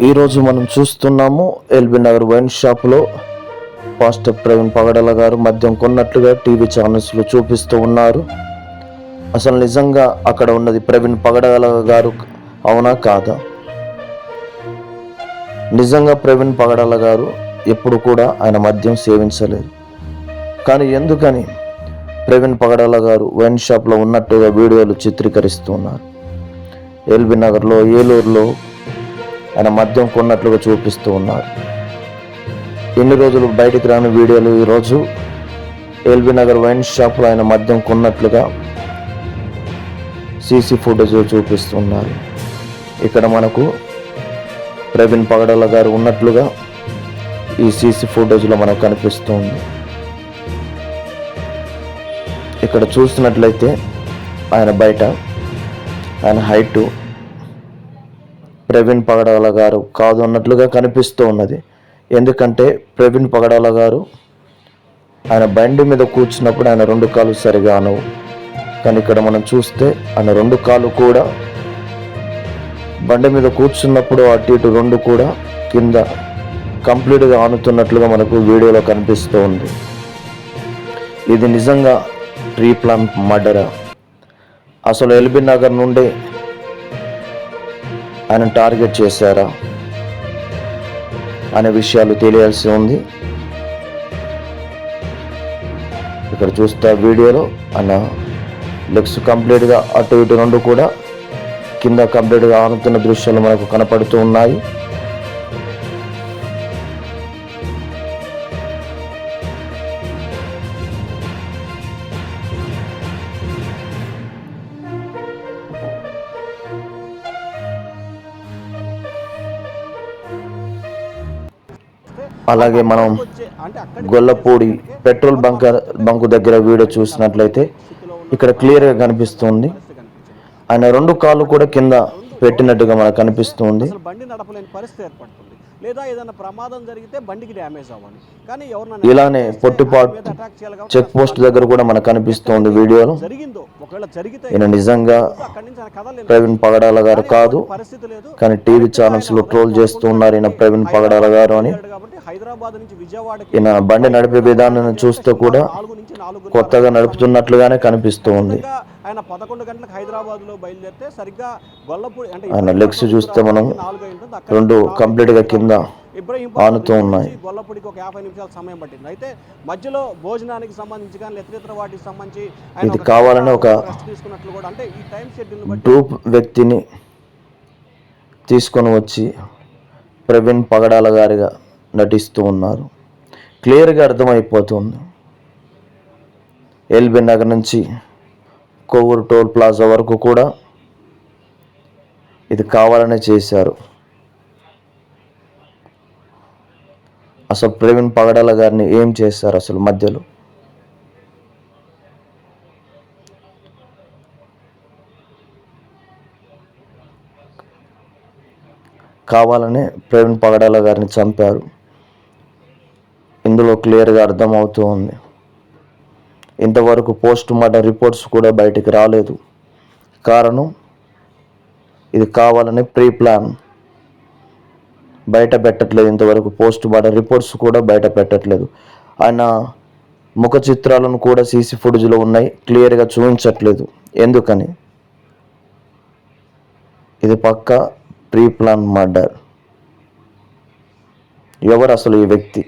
ఈరోజు మనం చూస్తున్నాము ఎల్బీ నగర్ వైన్ షాప్లో పాస్టర్ ప్రవీణ్ పగడల గారు మద్యం కొన్నట్లుగా టీవీ ఛానల్స్లో చూపిస్తూ ఉన్నారు. అసలు నిజంగా అక్కడ ఉన్నది ప్రవీణ్ పగడల గారు అవునా కాదా? నిజంగా ప్రవీణ్ పగడల గారు ఎప్పుడు కూడా ఆయన మద్యం సేవించలేదు. కానీ ఎందుకని ప్రవీణ్ పగడల గారు వైన్ షాప్లో ఉన్నట్టుగా వీడియోలు చిత్రీకరిస్తున్నారు? ఎల్బీ నగర్లో, ఏలూరులో ఆయన మద్యం కొన్నట్లుగా చూపిస్తూ ఉన్నారు. ఎన్ని రోజులు బయటికి రాని వీడియోలు ఈరోజు ఎల్బీ నగర్ వైన్ షాప్లో ఆయన మద్యం కొన్నట్లుగా సీసీ ఫుటేజ్ చూపిస్తున్నారు. ఇక్కడ మనకు ప్రవీణ్ పగడల గారు ఉన్నట్లుగా ఈ సీసీ ఫుటేజ్లో మనకు కనిపిస్తుంది. ఇక్కడ చూసినట్లయితే ఆయన బయట ఆయన హైటు ప్రవీణ్ పగడల గారు కాదు అన్నట్లుగా కనిపిస్తూ ఉన్నది. ఎందుకంటే ప్రవీణ్ పగడల గారు ఆయన బండి మీద కూర్చున్నప్పుడు ఆయన రెండు కాళ్ళు సరిగా అనవు. కానీ ఇక్కడ మనం చూస్తే ఆయన రెండు కాళ్ళు కూడా బండి మీద కూర్చున్నప్పుడు అటు ఇటు రెండు కూడా కింద కంప్లీట్గా ఆనుతున్నట్లుగా మనకు వీడియోలో కనిపిస్తూ ఉంది. ఇది నిజంగా ప్రీ ప్లాన్ మర్డరా? అసలు ఎల్బీ నగర్ నుండి ఆయన టార్గెట్ చేశారా అనే విషయాలు తెలియాల్సి ఉంది. ఇక్కడ చూస్తే వీడియోలో ఆయన లెగ్స్ కంప్లీట్గా అటు ఇటు రెండు కూడా కింద కంప్లీట్గా ఆనుతున్న దృశ్యాలు మనకు కనపడుతూ ఉన్నాయి. అలాగే మనం గొల్లపూడి పెట్రోల్ బంకు దగ్గర వీడియో చూసినట్లయితే ఇక్కడ క్లియర్గా కనిపిస్తుంది. ఆయన రెండు కాళ్ళు కూడా కింద పెట్టినట్టుగా మనకు కనిపిస్తుంది. బండి నడపలేని పరిస్థితి ఏర్పడుతుంది, లేదా ఏదైనా ప్రమాదం జరిగితే బండికి డ్యామేజ్ అవ్వాలి. కానీ ఇలానే పొట్టిపాట్ చెక్ పోస్ట్ దగ్గర కూడా మనకు కనిపిస్తుంది వీడియోలో. ఈయన నిజంగా ప్రవీణ్ పగడాల గారు కాదు, కానీ టీవీ ఛానల్స్ లో ట్రోల్ చేస్తూ ఉన్నారు ఈయన ప్రవీణ్ పగడాల గారు అని. ఈయన బండి నడిపే విధానాన్ని చూస్తే కూడా కొత్తగా నడుపుతున్నట్లుగానే కనిపిస్తూ ఉంది. ఆయన 11 గంటలకు హైదరాబాద్ లో బయలుదేరితే సరిగ్గా గొల్లపూడి అంటే ఆయన లెగ్స్ చూస్తే మనం రెండు కంప్లీట్ గా కింద ఆనుతూ ఉన్నాయి. గొల్లపూడికి ఒక 50 నిమిషాల సమయం పట్టింది. అయితే మధ్యలో భోజనానికి సంబంధించి కానీ ఇతర వాటికి సంబంధించి ఇది కావాలని ఒక తీసుకున్నట్లు కూడా, అంటే ఈ టైం షెడ్యూల్ గ్రూప్ వ్యక్తిని తీసుకొని వచ్చి ప్రవీణ్ పగడాల గారిగా నటిస్తూ ఉన్నారు. క్లియర్గా అర్థమైపోతుంది. ఎల్బీ నగర్ నుంచి కొవ్వూరు టోల్ ప్లాజా వరకు కూడా ఇది కావాలనే చేశారు. అసలు ప్రవీణ్ పగడాల గారిని ఏం చేశారు అసలు మధ్యలో? కావాలనే ప్రవీణ్ పగడాల గారిని చంపారు. ఇందులో క్లియర్గా అర్థమవుతూ ఉంది. ఇంతవరకు పోస్ట్ మార్టం రిపోర్ట్స్ కూడా బయటికి రాలేదు. కారణం ఇది కావాలని ప్రీ ప్లాన్. బయట పెట్టట్లేదు, ఇంతవరకు పోస్ట్ మార్టం రిపోర్ట్స్ కూడా బయట పెట్టట్లేదు. ఆయన ముఖ చిత్రాలను కూడా సీసీ ఫుటేజ్లో ఉన్నాయి, క్లియర్గా చూపించట్లేదు. ఎందుకని? ఇది పక్కా ప్రీ ప్లాన్ మర్డర్. ఎవరు అసలు ఈ వ్యక్తి?